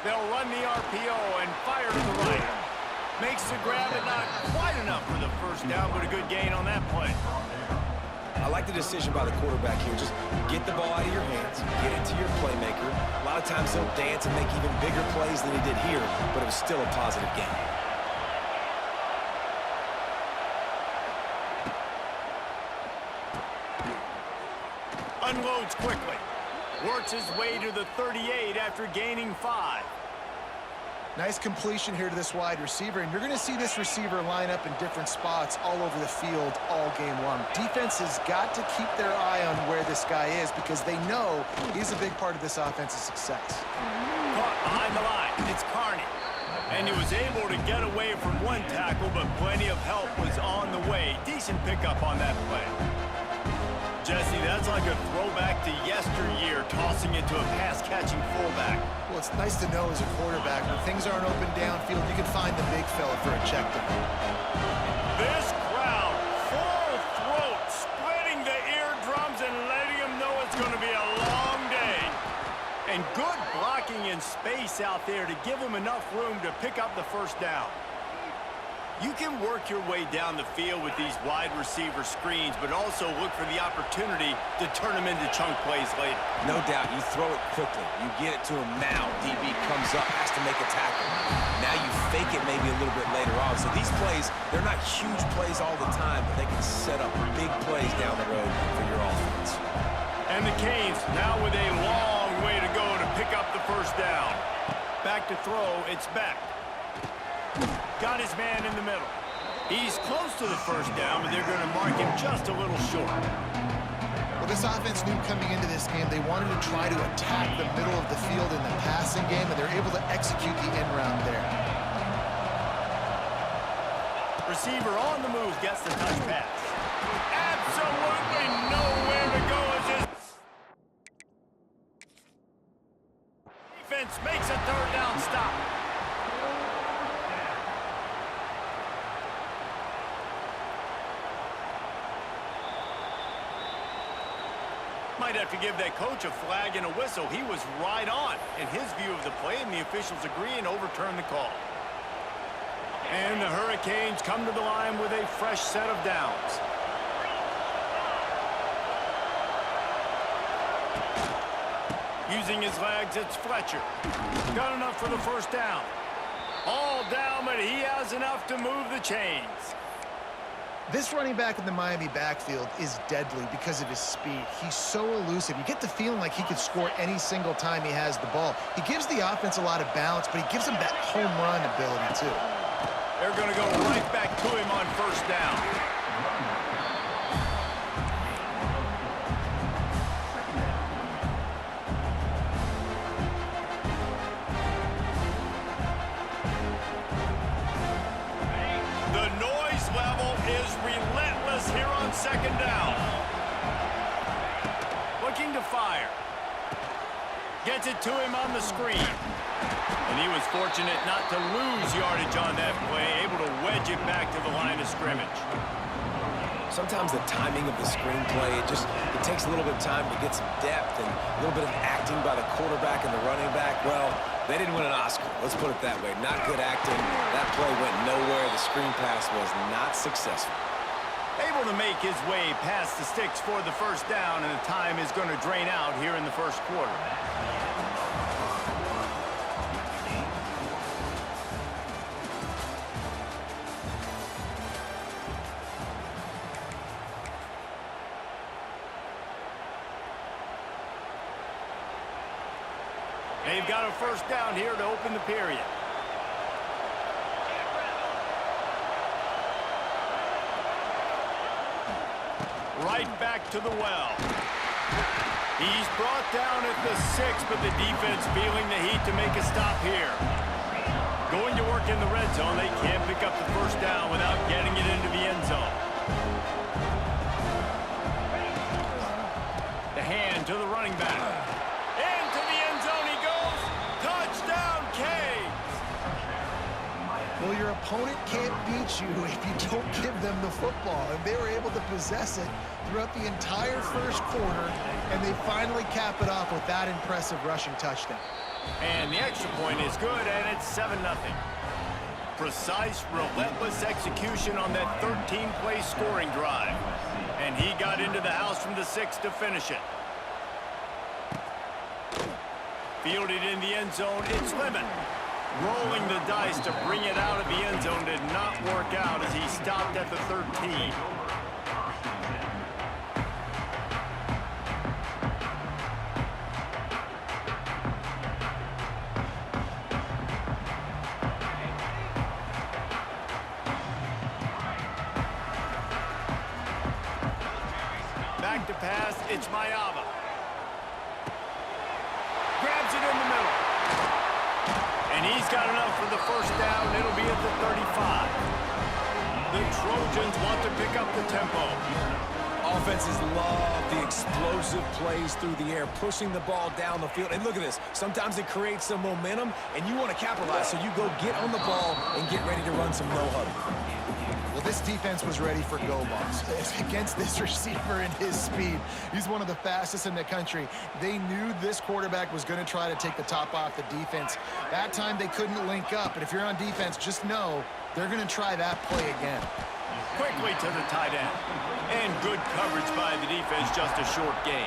They'll run the RPO and fire to the right. Makes the grab and not quite enough for the first down, but a good gain on that play. I like the decision by the quarterback here. Just get the ball out of your hands, get it to your playmaker. A lot of times he'll dance and make even bigger plays than he did here, but it was still a positive game. Unloads quickly. Works his way to the 38 after gaining 5. Nice completion here to this wide receiver, and you're going to see this receiver line up in different spots all over the field all game long. Defense has got to keep their eye on where this guy is because they know he's a big part of this offense's success. Caught behind the line. It's Carney. And he was able to get away from one tackle, but plenty of help was on the way. Decent pickup on that play. Jesse, that's like a throwback to yesteryear, tossing it to a pass-catching fullback. Well, it's nice to know as a quarterback, when things aren't open downfield, you can find the big fella for a check down. This crowd, full throat, splitting the eardrums and letting them know it's going to be a long day. And good blocking in space out there to give them enough room to pick up the first down. You can work your way down the field with these wide receiver screens, but also look for the opportunity to turn them into chunk plays later. No doubt, you throw it quickly. You get it to him now. DB comes up, has to make a tackle. Now you fake it maybe a little bit later on. So these plays, they're not huge plays all the time, but they can set up big plays down the road for your offense. And the Canes now with a long way to go to pick up the first down. Back to throw, it's Beck. Got his man in the middle. He's close to the first down, but they're going to mark him just a little short. Well, this offense knew coming into this game they wanted to try to attack the middle of the field in the passing game, and they're able to execute the end round there. Receiver on the move gets the touch pass. Absolutely nowhere to go as his defense makes a third down stop. Might have to give that coach a flag and a whistle. He was right on in his view of the play, and the officials agree and overturn the call. And the Hurricanes come to the line with a fresh set of downs. Using his legs, it's Fletcher. Got enough for the first down. All down, but he has enough to move the chains. This running back in the Miami backfield is deadly because of his speed. He's so elusive. You get the feeling like he could score any single time he has the ball. He gives the offense a lot of balance, but he gives them that home run ability, too. They're going to go right back to him on first down. Here on second down. Looking to fire. Gets it to him on the screen. And he was fortunate not to lose yardage on that play, able to wedge it back to the line of scrimmage. Sometimes the timing of the screenplay, it takes a little bit of time to get some depth and a little bit of acting by the quarterback and the running back. Well, they didn't win an Oscar. Let's put it that way. Not good acting. That play went nowhere. The screen pass was not successful. Able to make his way past the sticks for the first down, and the time is going to drain out here in the first quarter. They've got a first down here to open the period. Right back to the well. He's brought down at the 6, but the defense feeling the heat to make a stop here. Going to work in the red zone. They can't pick up the first down without getting it into the end zone. The hand to the running back. Into the end zone he goes. Touchdown, Canes. Well, you're a opponent can't beat you if you don't give them the football. And they were able to possess it throughout the entire first quarter, and they finally cap it off with that impressive rushing touchdown. And the extra point is good, and it's 7-0. Precise, relentless execution on that 13-play scoring drive. And he got into the house from the 6 to finish it. Fielded in the end zone, it's Lemon. Rolling the dice to bring it out of the end zone did not work out as he stopped at the 13. Back to pass, it's Mayava. Grabs it in the middle. And he's got enough for the first down. It'll be at the 35. The Trojans want to pick up the tempo. Offenses love the explosive plays through the air, pushing the ball down the field. And look at this. Sometimes it creates some momentum, and you want to capitalize. So you go get on the ball and get ready to run some no-huddle. Well, this defense was ready for go balls against this receiver and his speed. He's one of the fastest in the country. They knew this quarterback was going to try to take the top off the defense. That time they couldn't link up, and if you're on defense, just know they're going to try that play again. Quickly to the tight end. And good coverage by the defense, just a short gain.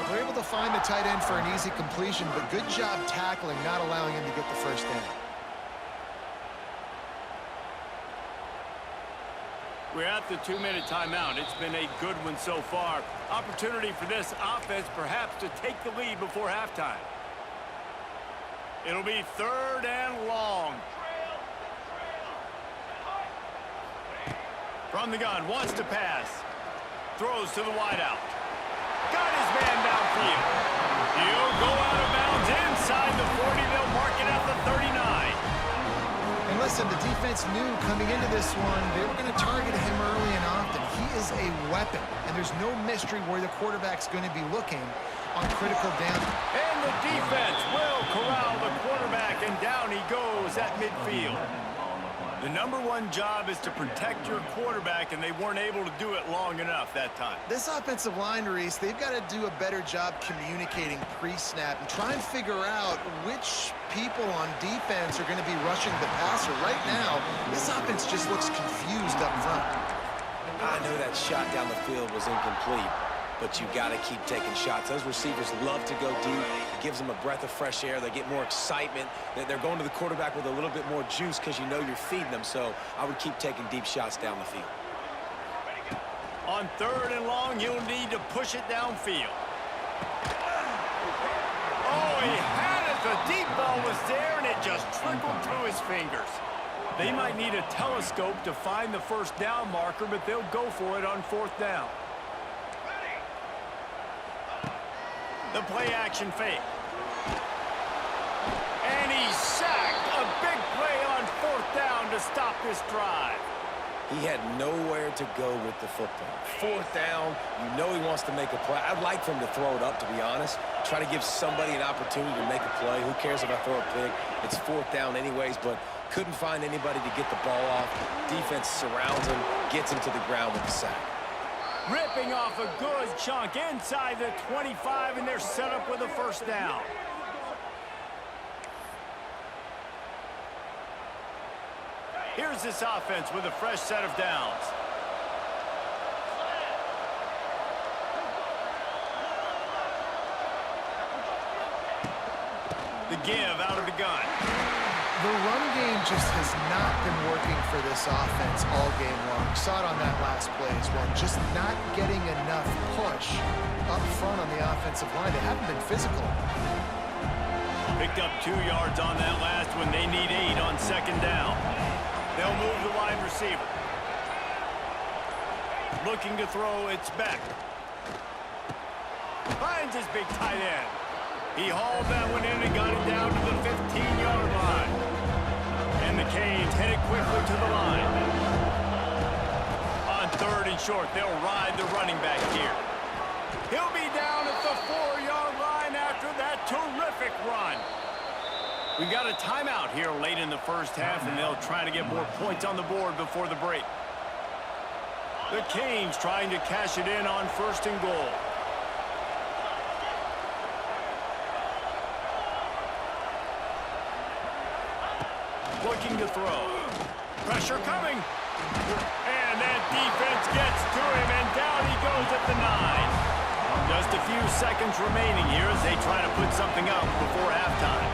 They're able to find the tight end for an easy completion, but good job tackling, not allowing him to get the first down. We're at the 2-minute timeout. It's been a good one so far. Opportunity for this offense perhaps to take the lead before halftime. It'll be 3rd and long. From the gun, wants to pass. Throws to the wideout. Got his man downfield. He'll go out of bounds inside the 40. They'll mark it at the 39. And listen, the defense knew coming into this one, they were going to target him early and often. He is a weapon, and there's no mystery where the quarterback's going to be looking on critical down. And the defense will corral the quarterback, and down he goes at midfield. The #1 job is to protect your quarterback, and they weren't able to do it long enough that time. This offensive line, Reese, they've got to do a better job communicating pre-snap and try and figure out which people on defense are going to be rushing the passer. Right now, this offense just looks confused up front. I know that shot down the field was incomplete, but you got to keep taking shots. Those receivers love to go deep. It gives them a breath of fresh air. They get more excitement. They're going to the quarterback with a little bit more juice because you know you're feeding them. So I would keep taking deep shots down the field. On 3rd and long, you'll need to push it downfield. Oh, he had it. The deep ball was there, and it just trickled through his fingers. They might need a telescope to find the first down marker, but they'll go for it on 4th down. The play action fake. And he's sacked. A big play on 4th down to stop this drive. He had nowhere to go with the football. 4th down, you know he wants to make a play. I'd like for him to throw it up, to be honest. Try to give somebody an opportunity to make a play. Who cares if I throw a pick? It's 4th down anyways, but couldn't find anybody to get the ball off. Defense surrounds him, gets him to the ground with the sack. Ripping off a good chunk inside the 25, and they're set up with a first down. Here's this offense with a fresh set of downs. The give out of the gun. The run game just has not been working for this offense all game long. We saw it on that last play as well. Just not getting enough push up front on the offensive line. They haven't been physical. Picked up 2 yards on that last one. They need 8 on 2nd down. They'll move the wide receiver. Looking to throw, it's Beck. Finds his big tight end. He hauled that one in and got it down to the 15-yard line. And the Canes headed quickly to the line. On 3rd and short, they'll ride the running back here. He'll be down at the 4-yard line after that terrific run. We've got a timeout here late in the first half, and they'll try to get more points on the board before the break. The Canes trying to cash it in on 1st and goal. Looking to throw. Pressure coming. And that defense gets to him, and down he goes at the 9. Just a few seconds remaining here as they try to put something up before halftime.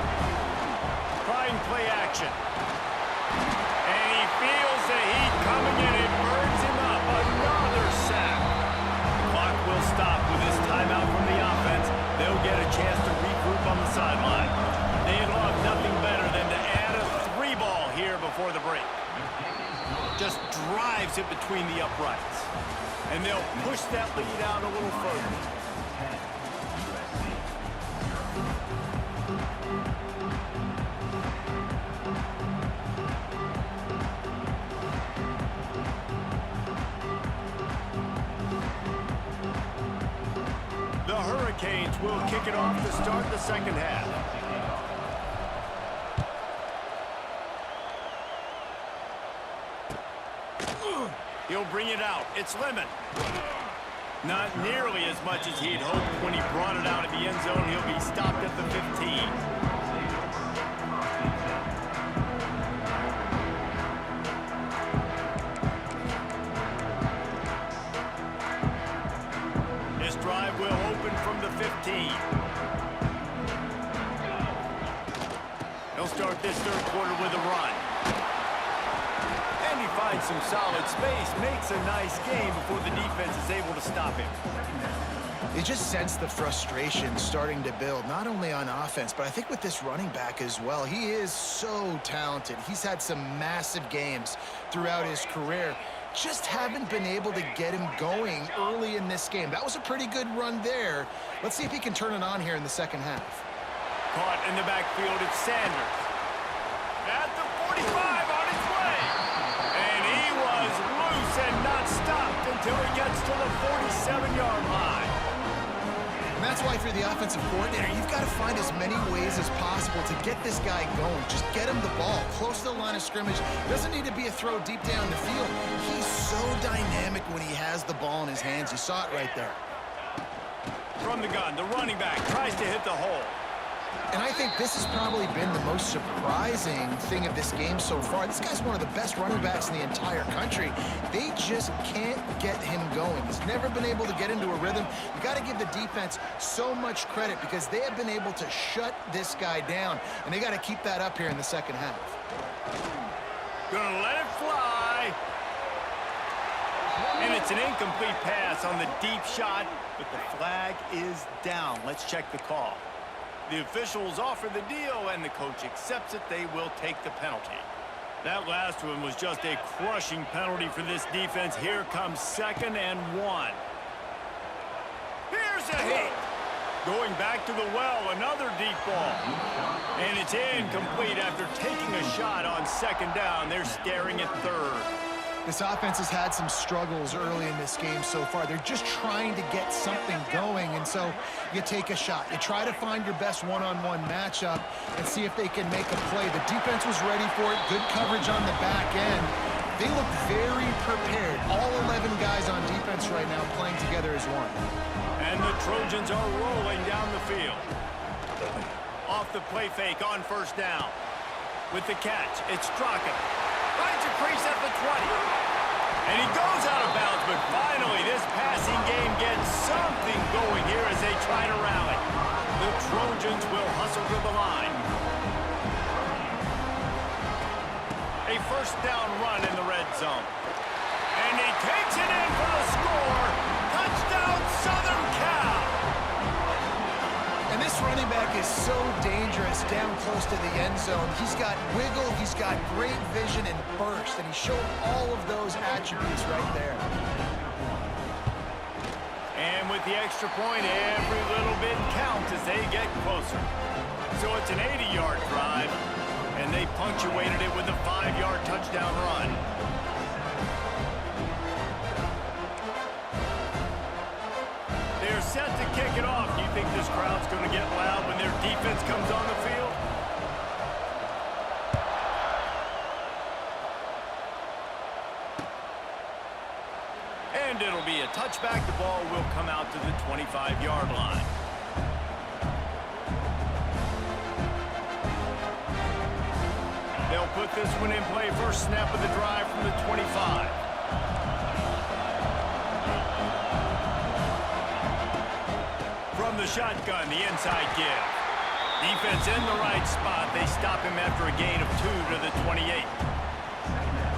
Trying play action. And he feels the heat coming in. It burns him up. Another sack. The clock will stop with this timeout from the offense. They'll get a chance to regroup on the sideline. They had loved nothing better than to add a 3-ball here before the break. Just drives it between the uprights. And they'll push that lead out a little further. The Hurricanes will kick it off to start the second half. He'll bring it out. It's Lemon. Not nearly as much as he'd hoped when he brought it out of the end zone. He'll be stopped at the 15. This drive will open from the 15. He'll start this third quarter with a run. And he finds some solid space, makes a nice game before the defense is able to stop him. You just sense the frustration starting to build, not only on offense, but I think with this running back as well. He is so talented. He's had some massive games throughout his career. Just haven't been able to get him going early in this game. That was a pretty good run there. Let's see if he can turn it on here in the second half. Caught in the backfield, it's Sanders. At the 45 on his way. And he was loose and not stopped until he gets to the 47-yard line. And that's why, for the offensive coordinator, you've got to find as many ways as possible to get this guy going. Just get him the ball close to the line of scrimmage. Doesn't need to be a throw deep down the field. He's so dynamic when he has the ball in his hands. You saw it right there. From the gun, the running back tries to hit the hole. And I think this has probably been the most surprising thing of this game so far. This guy's one of the best running backs in the entire country. They just can't get him going. He's never been able to get into a rhythm. You got to give the defense so much credit because they have been able to shut this guy down, and they got to keep that up here in the second half. Gonna let it fly. And it's an incomplete pass on the deep shot, but the flag is down. Let's check the call. The officials offer the deal, and the coach accepts it. They will take the penalty. That last one was just a crushing penalty for this defense. Here comes 2nd and 1. Here's a hit. Going back to the well, another deep ball. And it's incomplete after taking a shot on 2nd down. They're staring at 3rd. This offense has had some struggles early in this game so far. They're just trying to get something going, and so you take a shot. You try to find your best one-on-one matchup and see if they can make a play. The defense was ready for it. Good coverage on the back end. They look very prepared. All 11 guys on defense right now playing together as one. And the Trojans are rolling down the field. Off the play fake on 1st down. With the catch, it's Straka. Finds a crease at the 20. And he goes out of bounds, but finally this passing game gets something going here as they try to rally. The Trojans will hustle to the line. A 1st down run in the red zone. And he takes it in for the score. Touchdown, Southern Cal! And this running back is so dangerous down close to the end zone. He's got wiggle, he's got great vision and burst, and he showed all of those attributes right there. And with the extra point, every little bit counts as they get closer. So it's an 80-yard drive, and they punctuated it with a 5-yard touchdown run. They're set to kick it off. Do you think this crowd's going to get loud when their defense comes on the field? That'll be a touchback. The ball will come out to the 25-yard line. They'll put this one in play. First snap of the drive from the 25. From the shotgun, the inside give. Defense in the right spot. They stop him after a gain of 2 to the 28.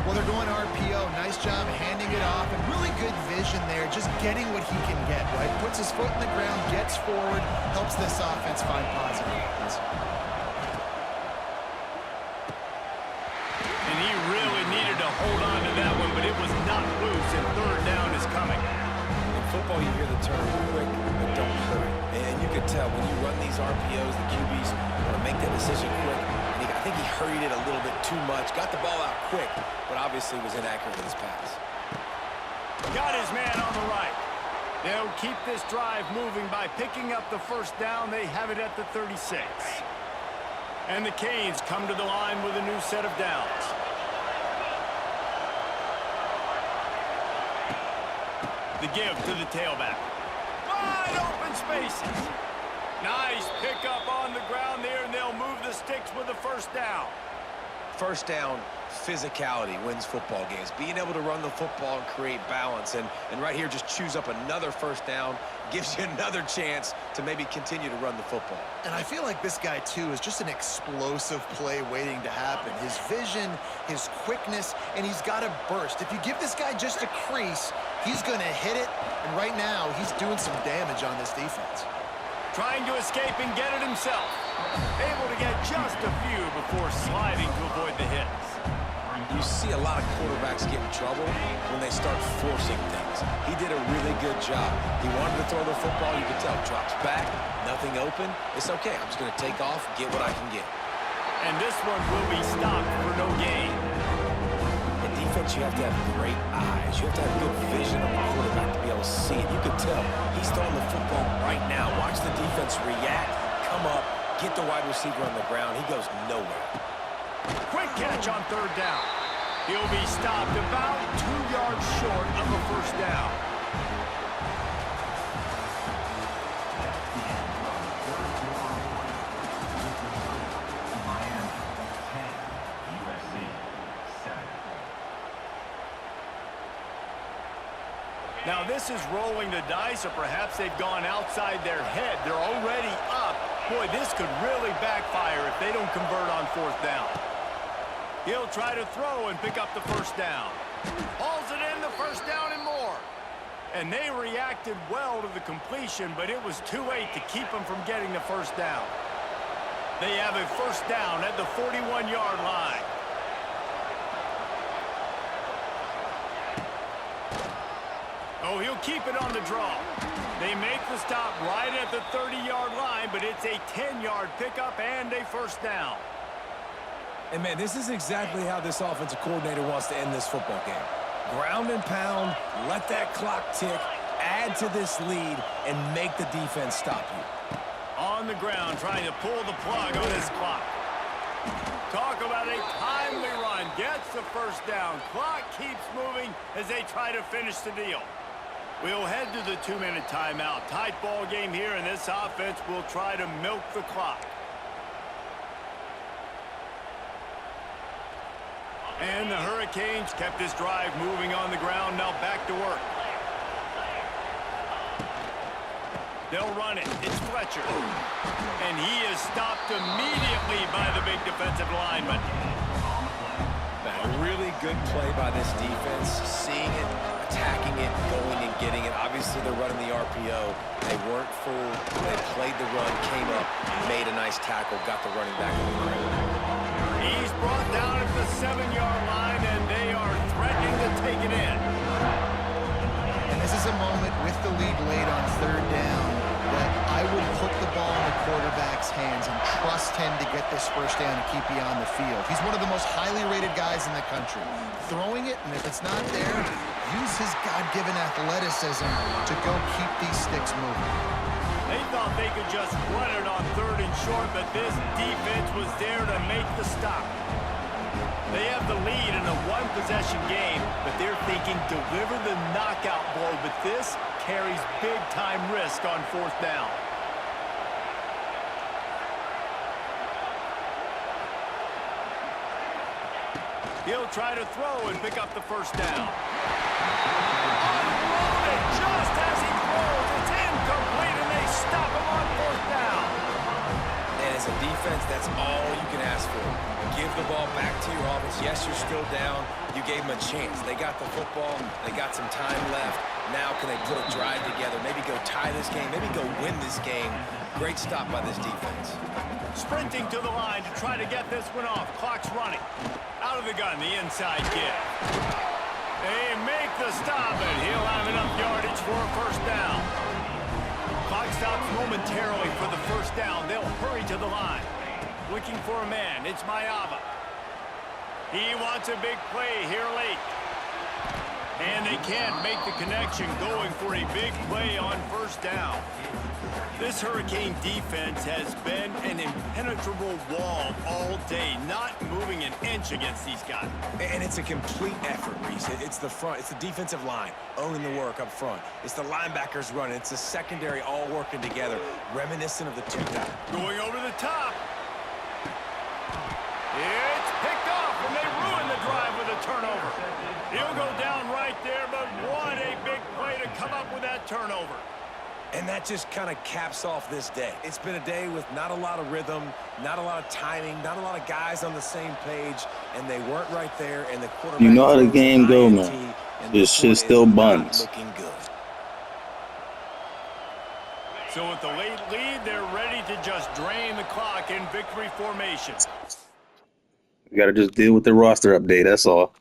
Well, they're going RPO. Nice job handing it off, and really good vision there, just getting what he can get, right? Puts his foot in the ground, gets forward, helps this offense find positive yards. And he really needed to hold on to that one, but it was not loose, and third down is coming. In football, you hear the term quick, but don't hurry. And you can tell when you run these RPOs, the QBs want to make that decision quick. And I think he hurried it a little bit too much, got the ball out quick, but obviously was inaccurate with his pass. Got his man on the right. They'll keep this drive moving by picking up the first down. They have it at the 36. And the Canes come to the line with a new set of downs. The give to the tailback. Wide open spaces. Nice pickup on the ground there, and they'll move the sticks with the first down. First down, physicality wins football games. Being able to run the football and create balance. And right here, just choose up another first down, gives you another chance to maybe continue to run the football. And I feel like this guy, too, is just an explosive play waiting to happen. His vision, his quickness, and he's got a burst. If you give this guy just a crease, he's going to hit it. And right now, he's doing some damage on this defense. Trying to escape and get it himself. Able to get just a few before sliding to avoid the hits. You see a lot of quarterbacks get in trouble when they start forcing things. He did a really good job. He wanted to throw the football. You could tell. Drops back, nothing open. It's okay. I'm just going to take off, get what I can get. And this one will be stopped for no gain. In defense, you have to have great eyes. You have to have good vision on the quarterback to be able to see it. You could tell he's throwing the football right now. Watch the defense react, come up, get the wide receiver on the ground. He goes nowhere. Quick catch on third down. He'll be stopped about 2 yards short of a first down. Now this is rolling the dice, or perhaps they've gone outside their head. They're already up. Boy, this could really backfire if they don't convert on fourth down. He'll try to throw and pick up the first down. Hauls it in, the first down and more. And they reacted well to the completion, but it was too late to keep them from getting the first down. They have a first down at the 41-yard line. Oh, he'll keep it on the draw. They make the stop right at the 30-yard line, but it's a 10-yard pickup and a first down. And, man, this is exactly how this offensive coordinator wants to end this football game. Ground and pound, let that clock tick, add to this lead, and make the defense stop you. On the ground, trying to pull the plug on this clock. Talk about a timely run. Gets the first down. Clock keeps moving as they try to finish the deal. We'll head to the 2-minute timeout. Tight ball game here, and this offense will try to milk the clock. And the Hurricanes kept this drive moving on the ground. Now back to work. They'll run it. It's Fletcher. And he is stopped immediately by the big defensive lineman. A really good play by this defense. Seeing it, attacking it, going and getting it. Obviously, they're running the RPO. They weren't fooled. They played the run, came up, made a nice tackle, got the running back on the ground. He's brought down at the 7-yard line, and they are threatening to take it in. And this is a moment with the lead late on third down that I would put the ball in the quarterback's hands and trust him to get this first down and keep you on the field. He's one of the most highly rated guys in the country. Throwing it, and if it's not there, use his God-given athleticism to go keep these sticks moving. They thought they could just run it on third and short, but this defense was there to make the stop. They have the lead in a one-possession game, but they're thinking deliver the knockout blow, but this carries big-time risk on fourth down. He'll try to throw and pick up the first down. Unloaded just as he throws. It's incomplete, and they stop him on fourth down. And as a defense, that's all you can ask for. Give the ball back to your offense. Yes, you're still down. You gave them a chance. They got the football. They got some time left. Now can they put a drive together? Maybe go tie this game. Maybe go win this game. Great stop by this defense. Sprinting to the line to try to get this one off. Clock's running. Out of the gun, the inside give. They make the stop, and he'll have enough yardage for a first down. Clock stops momentarily for the first down. They'll hurry to the line. Looking for a man. It's Mayava. He wants a big play here late. And they can't make the connection, going for a big play on first down. This Hurricane defense has been an impenetrable wall all day, not moving an inch against these guys. And it's a complete effort, Reese. It's the front. It's the defensive line owning the work up front. It's the linebackers running. It's the secondary all working together, reminiscent of the 2000s. Going over the top. It's picked off, and they ruin the drive with a turnover. He'll go down right there, but what a big play to come up with that turnover. And that just kind of caps off this day. It's been a day with not a lot of rhythm, not a lot of timing, not a lot of guys on the same page, and they weren't right there, and the quarterback... You know how the game go, man. This shit still buns. Looking good. So with the late lead, they're ready to just drain the clock in victory formation. You gotta just deal with the roster update, that's all.